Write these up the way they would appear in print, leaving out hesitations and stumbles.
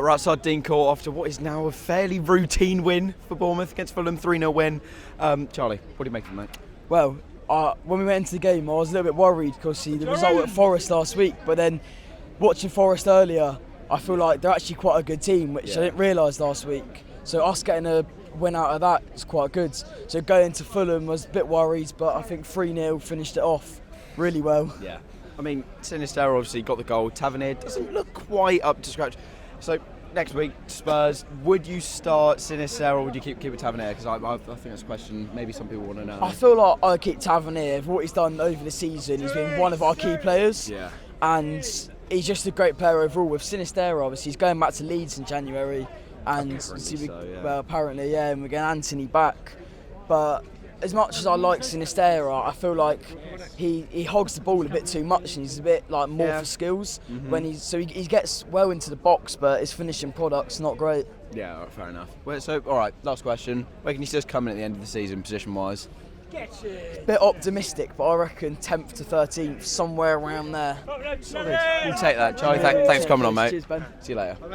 We're outside Dean Court after what is now a fairly routine win for Bournemouth against Fulham, 3-0 win. Charlie, what do you make of it, mate? Well, when we went into the game, I was a little bit worried because the result at Forest last week, but then watching Forest earlier, I feel like they're actually quite a good team, which I didn't realise last week. So us getting a win out of that is quite good. So going to Fulham was a bit worried, but I think 3-0 finished it off really well. Yeah. I mean, Sinisterra obviously got the goal. Tavernier doesn't look quite up to scratch. So next week, Spurs, would you start Sinisterra or would you keep it Tavernier? Because I think that's a question maybe some people want to know. I feel like I'd keep Tavernier. For what he's done over the season, he's been one of our key players. Yeah. And he's just a great player overall. With Sinisterra, obviously, he's going back to Leeds in January. And well, apparently, and we're getting Anthony back. But as much as I like Sinisterra, I feel like he hogs the ball a bit too much, and he's a bit like more for skills. When he gets well into the box, but his finishing product's not great. Yeah, all right, fair enough. Well, so, all right, last question. Where can you see us coming at the end of the season, position-wise? A bit optimistic, but I reckon 10th to 13th, somewhere around there. Solid. We'll take that. Charlie, thanks for coming on, mate. Cheers, Ben. See you later. All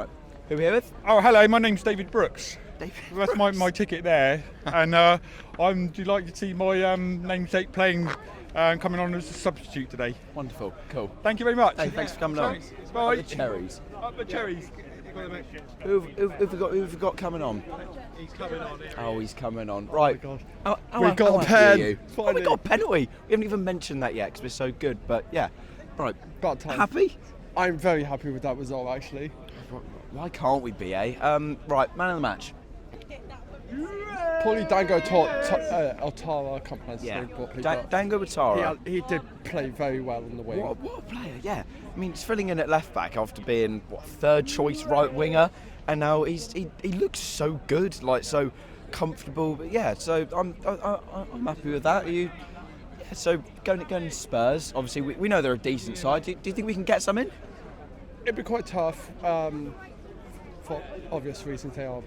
right. Who are we here with? Oh, hello, my name's David Brooks. David That's Brooks. my ticket there. And I'm delighted to see my namesake playing coming on as a substitute today. Wonderful. Cool. Thank you very much. Hey, thanks for coming on. Bye. The Cherries. Up the Cherries. Who've we got coming on? He's coming on. Oh, he's coming on. Right. God. We've got a pen. Oh, we got a penalty. We haven't even mentioned that yet because we're so good. But yeah. Right. Got time. Happy? I'm very happy with that result, actually. Why can't we be, eh? Right, man of the match. Probably Dango Altara, I can't pronounce his name properly. Dango Ouattara. He did play very well in the wing. What a player, yeah. I mean, he's filling in at left back after being third choice right winger, and now he looks so good, like so comfortable. But yeah, so I'm happy with that. Are you? Yeah, so going to Spurs. Obviously, we know they're a decent side. Do you think we can get some in? It'd be quite tough. For obvious reasons, they are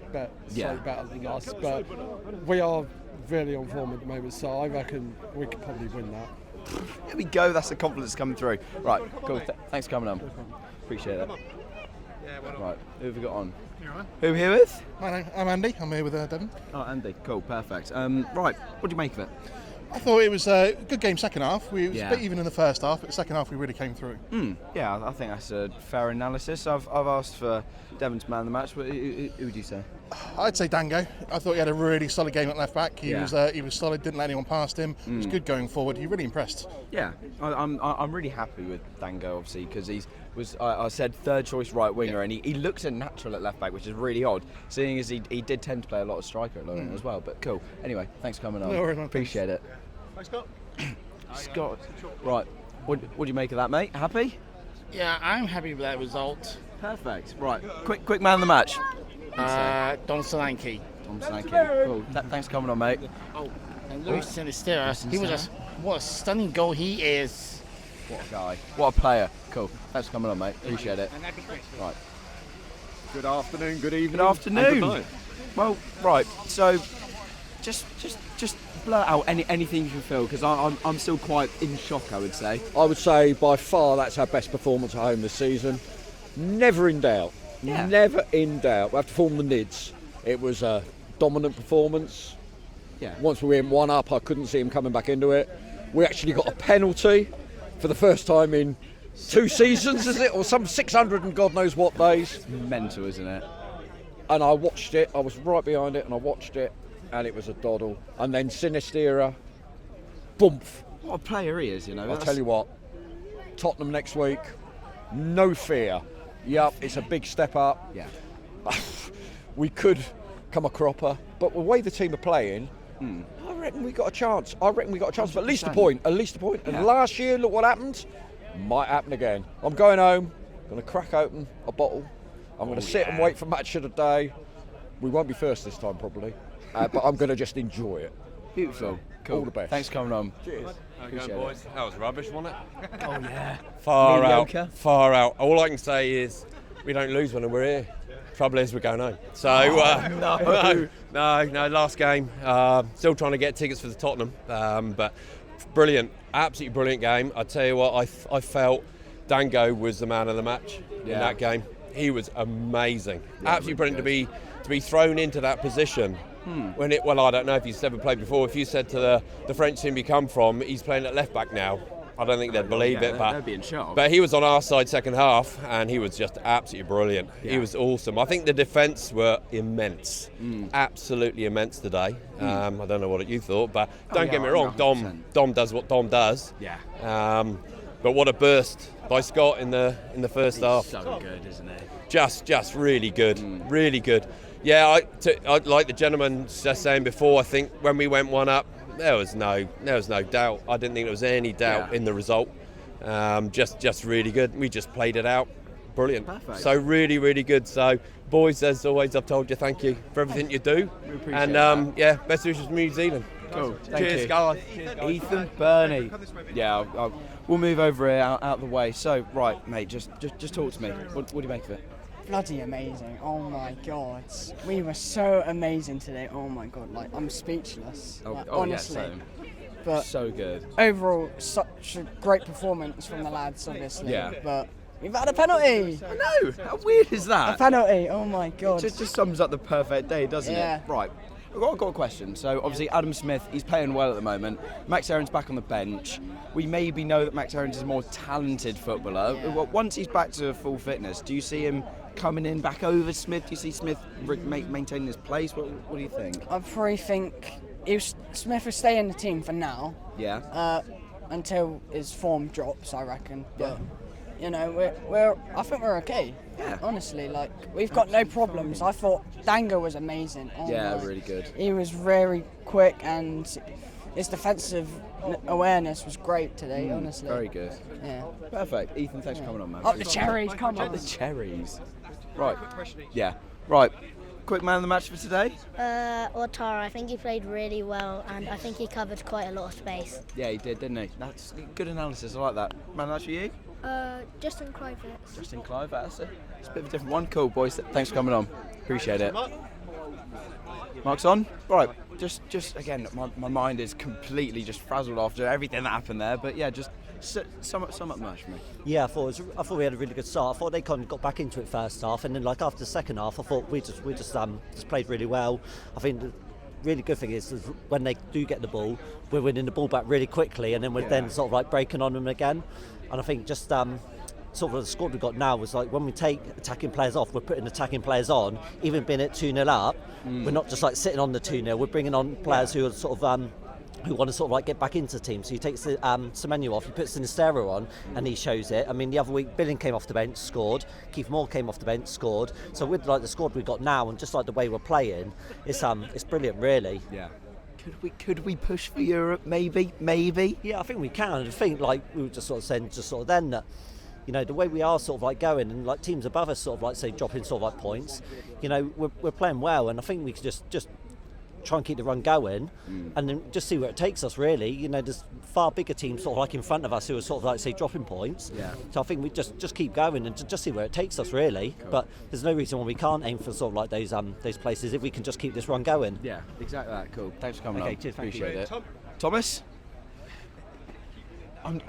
slightly better than us, but we are really on form at the moment, so I reckon we could probably win that. There we go, that's the confidence coming through. Right, cool, thanks for coming on. Appreciate it. Right, who have we got on? Who here with? Hi, I'm Andy, I'm here with Devon. Oh, Andy, cool, perfect. Right, what do you make of it? I thought it was a good game second half. We was a bit even in the first half, but the second half we really came through. Yeah, I think that's a fair analysis. I've asked for Devon's man of the match, but who would you say? I'd say Dango. I thought he had a really solid game at left back. He was solid, didn't let anyone past him. He was good going forward. He really impressed. Yeah, I'm really happy with Dango, obviously, because I said third choice right winger, and he looks a natural at left back, which is really odd, seeing as he did tend to play a lot of striker at London as well. But cool. Anyway, thanks for coming on. No worries, man. Appreciate it. Thanks, Scott. Scott, right. What do you make of that, mate? Happy? Yeah, I'm happy with that result. Perfect. Right. Quick man of the match. Don Solanke. Tom Solanke. Cool. Thanks for coming on, mate. Oh, and Luis Sinisterra. What a stunning goal he is. What a guy. What a player. Cool. Thanks for coming on, mate. Appreciate it. Right. Good afternoon, good evening. Good afternoon. And good night. Well, right. So, just blurt out anything you can feel, because I'm still quite in shock, I would say. I would say by far that's our best performance at home this season. Never in doubt. Yeah. Never in doubt. We have to form the Nids. It was a dominant performance. Yeah. Once we went 1-up, I couldn't see him coming back into it. We actually got a penalty for the first time in 2 seasons, is it? Or some 600 and God knows what days. Mental, isn't it? And I watched it. I was right behind it and I watched it. And it was a doddle. And then Sinisterra, boomph. What a player he is, you know. I'll tell you what, Tottenham next week, no fear. Yep, it's a big step up. Yeah. We could come a cropper, but the way the team are playing, I reckon we got a chance. But at least a point. Yeah. And last year, look what happened. Might happen again. I'm going home, going to crack open a bottle. I'm going to sit and wait for match of the day. We won't be first this time probably, but I'm going to just enjoy it. Beautiful. Cool. All the best. Thanks for coming on. Cheers. Appreciate it. Boys, that was rubbish, wasn't it? Oh yeah. Far out. All I can say is we don't lose when we're here. Trouble is we're going home. So no, last game. Still trying to get tickets for the Tottenham, but brilliant, absolutely brilliant game. I tell you what, I felt Dango was the man of the match in that game. he was amazing. Absolutely brilliant to be thrown into that position. When I don't know if he's ever played before. If you said to the French team he come from, he's playing at left back now, I don't think they'd believe it. They'd be in shock. But he was on our side second half, and he was just absolutely brilliant. Yeah. He was awesome. I think the defence were immense, absolutely immense today. I don't know what you thought, but don't get me wrong, 100%. Dom does what Dom does. Yeah. But what a burst by Scott in the first half. So good, isn't he? Just really good, really good. Yeah, I like the gentleman just saying before. I think when we went one up, there was no doubt. I didn't think there was any doubt in the result. Just really good. We just played it out, brilliant. Perfect. So really, really good. So boys, as always, I've told you, thank you for everything you do. We appreciate and that. best wishes from New Zealand. Cool. Cheers, guys. Ethan, Bernie. Yeah, we'll move over here out the way. So, right, mate, just talk to me. What do you make of it? Bloody amazing. Oh my god. We were so amazing today. Oh my god, like I'm speechless. Honestly. Yeah, same. But So good. overall, such a great performance from the lads, obviously. Yeah. But we've had a penalty. I know. How weird is A that? penalty. Oh my god. It just sums up the perfect day, doesn't Yeah. it? Right. I've got a question. So obviously Adam Smith, he's playing well at the moment. Max Aaron's back on the bench. We maybe know that Max Aaron's is a more talented footballer. Yeah. Once he's back to full fitness, do you see him coming in back over Smith? Do you see Smith maintaining his place? What do you think? I probably think Smith will stay in the team for now. Yeah. Until his form drops, I reckon. Yeah. But you know, I think we're okay. Yeah. Honestly, like we've got no problems. I thought Dango was amazing. Oh Yeah, my. really good. He was very quick and his defensive awareness was great today. Honestly. Very good. Yeah. Perfect. Ethan, thanks for coming on, man. Up the Cherries, come on. Up the Cherries. Right. Yeah. Right. Quick man of the match for today? Otara, I think he played really well and I think he covered quite a lot of space. Yeah, he did, didn't he? That's good analysis. I like that. Man of the match for you? Justin Kluivert. Justin Kluivert. That's a bit of a different one. Cool, boys. Thanks for coming on. Appreciate it. Mark's on. Right. Just again, my mind is completely just frazzled after everything that happened there. But yeah, just sum up the match for me. Yeah, I thought we had a really good start. I thought they kind of got back into it first half, and then like after the second half, I thought we just played really well. I think the really good thing is when they do get the ball, we're winning the ball back really quickly, and then we're then sort of like breaking on them again. And I think just sort of the squad we've got now was like when we take attacking players off, we're putting attacking players on, even being at 2-0 up. We're not just like sitting on the 2-0. We're bringing on players who are sort of who want to sort of like get back into the team. So you take Semenyo off, you put Sinisterra on, and he shows it. I mean, the other week Billing came off the bench, scored. Keith Moore came off the bench, scored. So with like the squad we've got now, and just like the way we're playing, it's brilliant, really. Yeah. Could we push for Europe? Maybe. Yeah, I think we can. I think like we were just sort of saying, then that, you know, the way we are sort of like going, and like teams above us sort of like say dropping sort of like points, you know, we're playing well, and I think we could just try and keep the run going, and then just see where it takes us. Really, you know, there's far bigger teams sort of like in front of us who are sort of like say dropping points. Yeah. So I think we just keep going and just see where it takes us. Really, cool. But there's no reason why we can't aim for sort of like those places if we can just keep this run going. Yeah, exactly that. Cool. Thanks for coming on. Cheers, Appreciate it. Thomas. I'm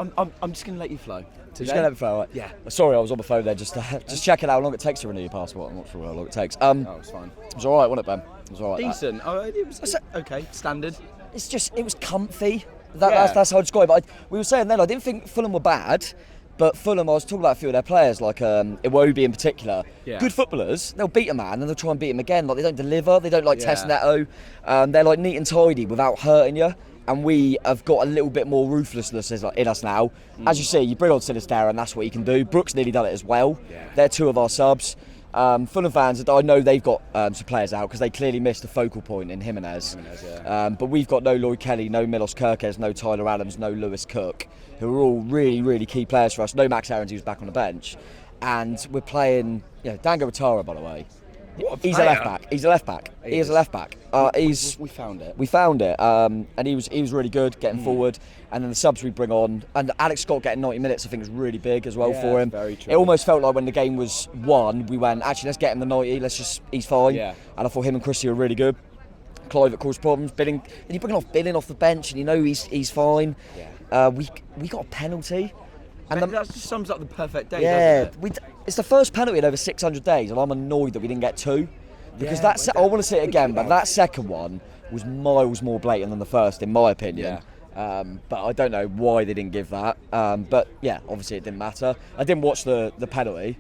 just going to let you flow. Just going to let me flow, right? Yeah. Sorry, I was on the phone there just checking how long it takes to renew your passport. I'm not sure how long it takes. It's fine. It was all right, wasn't it, Ben? It was all right. Decent. It was okay. Standard. It was comfy. That's how I'd describe it. We were saying then, I didn't think Fulham were bad, but Fulham, I was talking about a few of their players, like Iwobi in particular. Yeah. Good footballers. They'll beat a man and they'll try and beat him again. Like they don't deliver. They don't like test Neto. They're like neat and tidy without hurting you. And we have got a little bit more ruthlessness in us now. As you see, you bring on Sinisterra and that's what he can do. Brooks nearly done it as well. Yeah. They're two of our subs. Fulham fans, I know they've got some players out because they clearly missed a focal point in Jimenez. But we've got no Lloyd Kelly, no Milos Kerkez, no Tyler Adams, no Lewis Cook, who are all really, really key players for us. No Max Aaron, who's back on the bench. And we're playing, Dango Otara, by the way. He's a left back. He is a left back. We found it. We found it. And he was really good getting forward. And then the subs we bring on, and Alex Scott getting 90 minutes, I think is really big as well for him. Very true. It almost felt like when the game was won, we went, actually let's get him the 90. He's fine. Yeah. And I thought him and Chrissy were really good. Kluivert caused problems. Billing, and you bring Billing off the bench, and you know he's fine. Yeah. We got a penalty. And that just sums up the perfect day, doesn't it? it's the first penalty in over 600 days, and I'm annoyed that we didn't get 2. Because I want to see it again, but that second one was miles more blatant than the first, in my opinion. But I don't know why they didn't give that. But yeah, obviously it didn't matter. I didn't watch the penalty.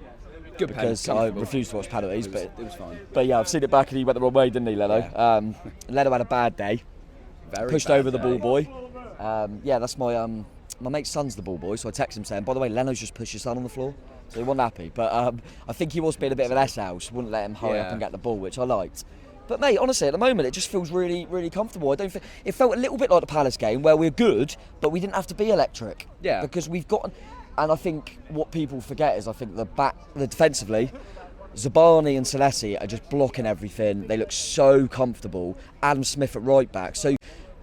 Good because I refuse to watch penalties. It was fine. But yeah, I've seen it back and he went the wrong way, didn't he, Leno? Yeah. Leno had a bad day. Pushed over the ball boy. Yeah, that's my mate's son's the ball boy, so I text him saying, by the way, Leno's just pushed your son on the floor. So he wasn't happy. But I think he was being a bit of an S-house, wouldn't let him hurry up and get the ball, which I liked. But mate, honestly, at the moment, it just feels really, really comfortable. I don't think it felt a little bit like the Palace game where we're good, but we didn't have to be electric. Yeah. Because we've got, and I think what people forget is I think the defensively, Zabani and Salesi are just blocking everything. They look so comfortable. Adam Smith at right back. So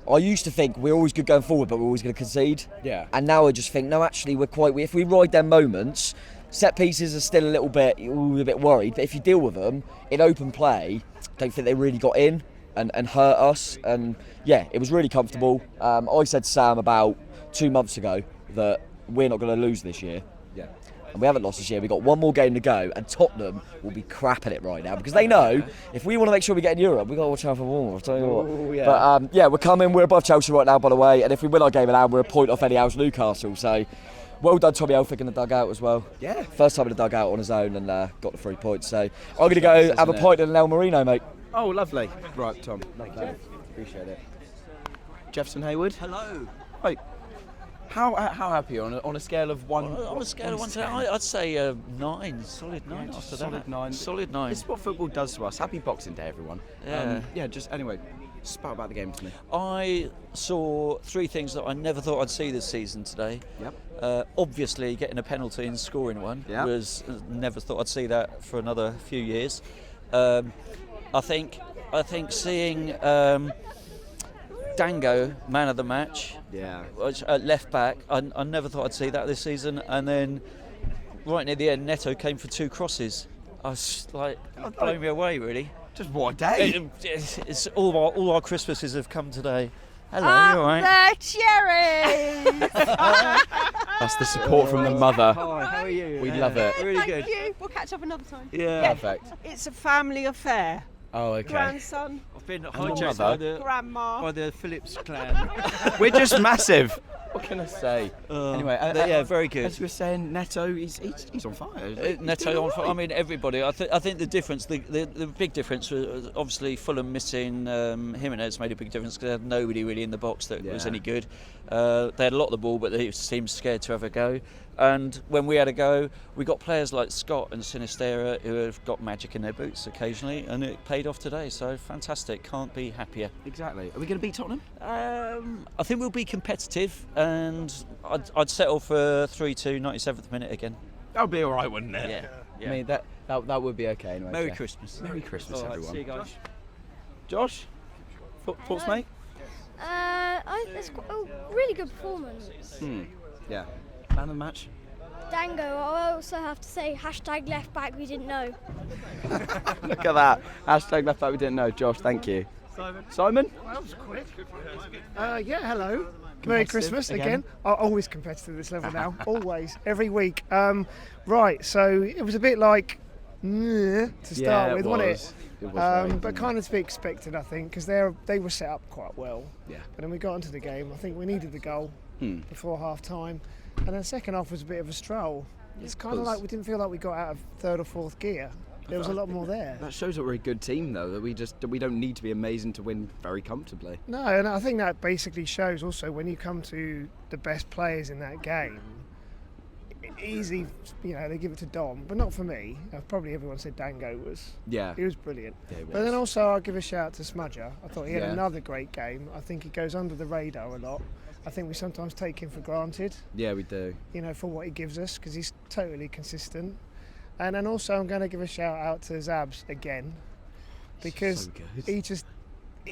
I used to think we're always good going forward, but we're always going to concede. Yeah. And now I just think, no, actually, if we ride their moments, set pieces are still a little bit, a bit worried. But if you deal with them in open play, I don't think they really got in and hurt us. And yeah, it was really comfortable. I said to Sam about 2 months ago that we're not going to lose this year. Yeah. And we haven't lost this year. We've got one more game to go, and Tottenham will be crap at it right now because they know if we want to make sure we get in Europe, we've got to watch out for Bournemouth. I'll tell you what. Yeah. But yeah, we're coming. We're above Chelsea right now, by the way. And if we win our game at we're a point off Eddie Howe's Newcastle. So well done, Tommy Elphick in the dugout as well. Yeah. First time in the dugout on his own and got the 3 points. So I'm going to go have a pint in El Marino, mate. Oh, lovely. Right, Tom. Appreciate it. Jefferson Hayward. Hello. Right. How happy on a scale of 1? On a scale of 1 to 10, I'd say 9, solid 9 after that. Solid 9. Solid 9. This is what football does to us. Happy Boxing Day, everyone. Yeah. Just anyway, spout about the game to me. I saw 3 things that I never thought I'd see this season today. Yep. Obviously, getting a penalty and scoring one was never thought I'd see that for another few years. I think seeing Dango, man of the match. Yeah. Left back. I never thought I'd see that this season. And then, right near the end, Neto came for 2 crosses. I was like, blowing me away, really. Just what a day! It's all our Christmases have come today. Hello, you all right? The Cherries. That's the support from the mother. Hi, how are you? We love it. Really good. Thank you. We'll catch up another time. Yeah. Perfect. It's a family affair. Oh, okay. Grandson. I've been hijacked by the Phillips clan. We're just massive. What can I say? Anyway, yeah, very good. As we were saying, Neto, he's on fire. Neto on fire. I mean, everybody. I think the difference, the big difference was obviously Fulham missing Jimenez made a big difference because they had nobody really in the box that was any good. They had a lot of the ball, but they seemed scared to have a go. And when we had a go, we got players like Scott and Sinisterra who have got magic in their boots occasionally, and it paid off today. So fantastic, can't be happier. Exactly. Are we going to beat Tottenham? I think we'll be competitive, and I'd settle for 3-2, 97th minute again. That would be all right, wouldn't it? Yeah. I mean, that would be okay. Anyway, Merry Christmas. Merry Christmas, all right, everyone. See you guys. Josh, thoughts, mate? It's a really good performance. Yeah. Man of the match? Dango, I also have to say, # left back we didn't know. Look at that. # left back we didn't know. Josh, thank you. Simon? Well, that was quick. Yeah, hello. Merry Christmas again. I'm always competitive at this level now. Always. Every week. Right, so it was a bit like to start with, wasn't it? It was but kind of to be expected, I think, because they were set up quite well. Yeah. But then we got into the game. I think we needed the goal before half time. And then the second half was a bit of a stroll. It's kind of like we didn't feel like we got out of 3rd or 4th gear. There was a lot more there. That shows that we're a good team, though. That we don't need to be amazing to win very comfortably. No, and I think that basically shows also when you come to the best players in that game. Easy, they give it to Dom, but not for me. Probably everyone said Dango was. Yeah. He was brilliant. Yeah, he was. But then also I'll give a shout out to Smudger. I thought he had another great game. I think he goes under the radar a lot. I think we sometimes take him for granted. Yeah, we do. For what he gives us, because he's totally consistent. And then also I'm going to give a shout out to Zabs again, because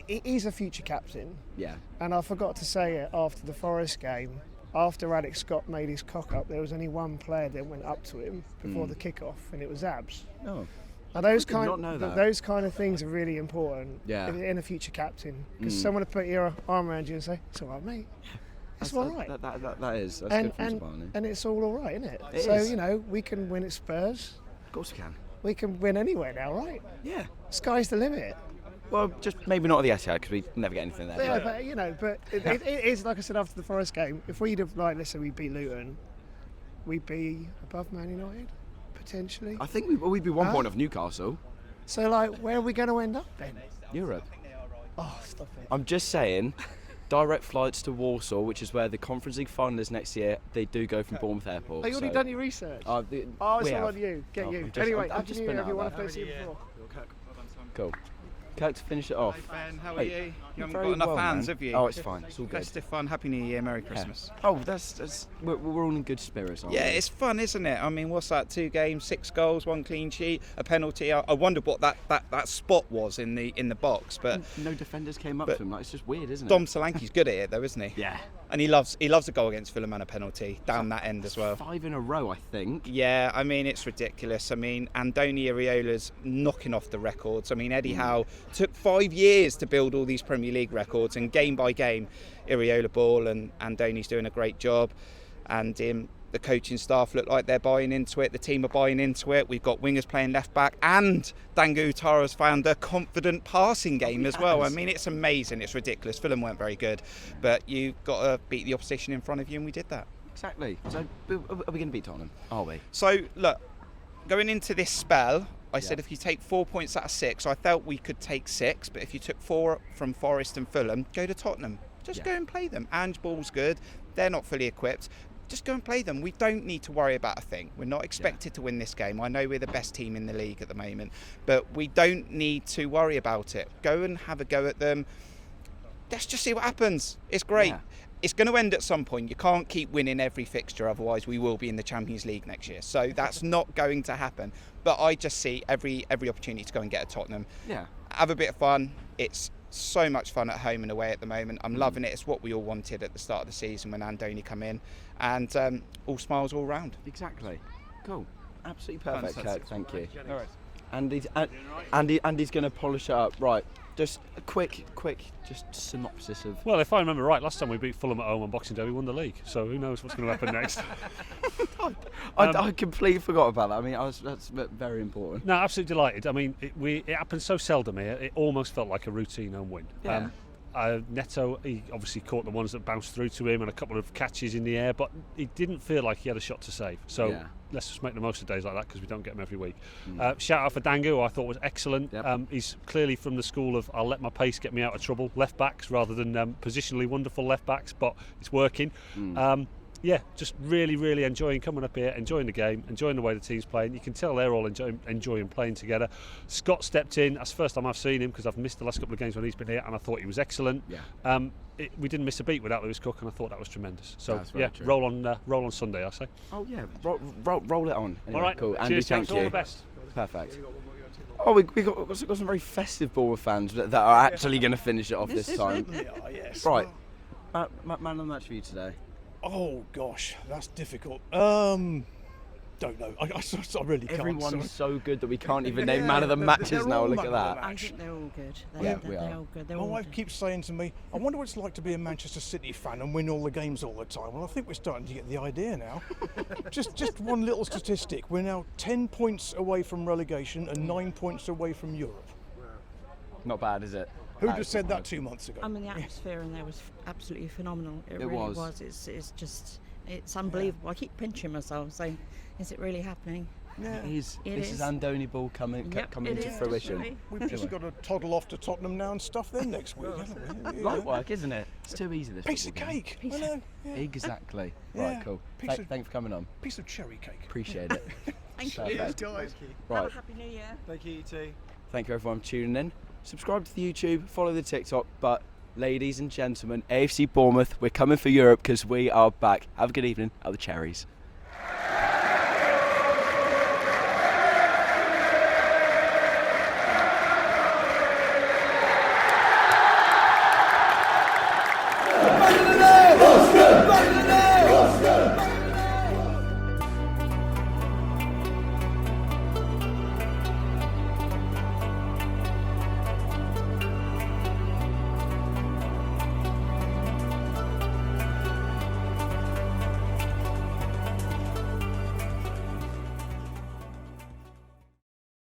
he's a future captain. Yeah. And I forgot to say it after the Forest game. After Alex Scott made his cock up, there was only one player that went up to him before the kick-off, and it was Zabs. Oh. Now those kind of things are really important in a future captain, because someone will put your arm around you and say, "It's all right, mate." It's all right. That is. That's and, good from and, Barney. and it's all right, isn't it? It so, is. you know, we can win at Spurs. Of course we can. We can win anywhere now, right? Yeah. Sky's the limit. Well, just maybe not at the Etihad because we never get anything there. Yeah, but you know, it is like I said after the Forest game. If we'd have, like, let's say we beat Luton, we'd be above Man United potentially. I think we'd be 1 point off Newcastle. So, like, where are we going to end up then? Europe. Oh, stop it. I'm just saying, direct flights to Warsaw, which is where the Conference League final is next year. They do go from Bournemouth Airport. Have you already done your research? Oh, it's all on you. Get you. Anyway, I've just been everyone. out I've never seen you before. Cool. Kirk, to finish it off. Hi Ben, how are Hey, you? You haven't very got enough well, fans, man. have you? Oh, it's fine. It's all good. Festive fun. Happy New Year. Merry Christmas. Oh, we're all in good spirits, aren't we? Yeah, it's fun, isn't it? I mean, what's that? 2 games, 6 goals, 1 clean sheet, a penalty. I wondered what that spot was in the box, but no defenders came up to him. Like, it's just weird, isn't it? Dom Solanke's good at it, though, isn't he? Yeah. And he loves a goal against Fulham and a penalty down that end as well. 5 in a row, I think. Yeah, I mean, it's ridiculous. I mean, Andoni Iraola's knocking off the records. I mean, Eddie Howe took 5 years to build all these Premier League records, and game by game, Iraola ball, and Andoni's doing a great job. And the coaching staff look like they're buying into it. The team are buying into it. We've got wingers playing left back, and Dango has found a confident passing game as well. I mean, it's amazing. It's ridiculous. Fulham weren't very good, but you've got to beat the opposition in front of you, and we did that. Exactly. So, are we going to beat Tottenham? Are we? So, look, going into this spell, I said if you take 4 points out of 6, I felt we could take 6, but if you took 4 from Forest and Fulham, go to Tottenham. Just go and play them. Ange Ball's good. They're not fully equipped. Just go and play them. We don't need to worry about a thing. We're not expected to win this game. I know we're the best team in the league at the moment, but we don't need to worry about it. Go and have a go at them. Let's just see what happens. It's great. Yeah. It's going to end at some point. You can't keep winning every fixture, otherwise we will be in the Champions League next year. So that's not going to happen. But I just see every opportunity to go and get a Tottenham. Yeah. Have a bit of fun. It's so much fun at home and away at the moment. I'm loving it. It's what we all wanted at the start of the season when Andoni come in, and all smiles all round. Exactly. Cool. Absolutely perfect, Kirk. Thank you. All right. Andy's going to polish it up. Right. Just a quick just synopsis of... Well, if I remember right, last time we beat Fulham at home on Boxing Day, we won the league. So who knows what's going to happen next? I completely forgot about that. I mean, that's very important. No, absolutely delighted. I mean, it happens so seldom here. It almost felt like a routine home win. Yeah. Neto, he obviously caught the ones that bounced through to him and a couple of catches in the air, but he didn't feel like he had a shot to save. So let's just make the most of days like that, because we don't get them every week. Shout out for Dango, who I thought was excellent. Yep. He's clearly from the school of I'll let my pace get me out of trouble, left backs rather than positionally wonderful left backs, but it's working. Yeah, just really enjoying coming up here, enjoying the game, enjoying the way the team's playing. You can tell they're all enjoying playing together. Scott stepped in. That's the first time I've seen him, because I've missed the last couple of games when he's been here, and I thought he was excellent. Yeah. We didn't miss a beat without Lewis Cook, and I thought that was tremendous. So yeah, roll on Sunday, I say. Oh yeah, roll it on. Anyway, all right, cool. Andy, cheers, thank you. All the best. Perfect. Oh, we got some very festive Bournemouth fans that are actually going to finish it off this time. Yes. Right, man on the match for you today. Oh gosh, that's difficult. Don't know. I really can't. Everyone's so good that we can't even name man of the matches now. Look at that. I think they're all good. We are. All good. My wife keeps saying to me, I wonder what it's like to be a Manchester City fan and win all the games all the time. Well, I think we're starting to get the idea now. just one little statistic. We're now 10 points away from relegation and 9 points away from Europe. Not bad, is it? Who just said that 2 months ago? I mean, the atmosphere in there was absolutely phenomenal. It really was. It's unbelievable. I keep pinching myself, saying, "Is it really happening?" Yeah. It is. This is Andoni Ball coming to fruition. We've just got to toddle off to Tottenham now and stuff them next week, haven't we? Light work, isn't it? It's too easy this piece of cake. I know. Yeah. Exactly. Yeah. Right, cool. Thanks for coming on. Piece of cherry cake. Appreciate it. Thank you. Right. Have a happy New Year. Thank you, you too. Thank you everyone for tuning in. Subscribe to the YouTube, follow the TikTok, but ladies and gentlemen, AFC Bournemouth, we're coming for Europe because we are back. Have a good evening at the Cherries.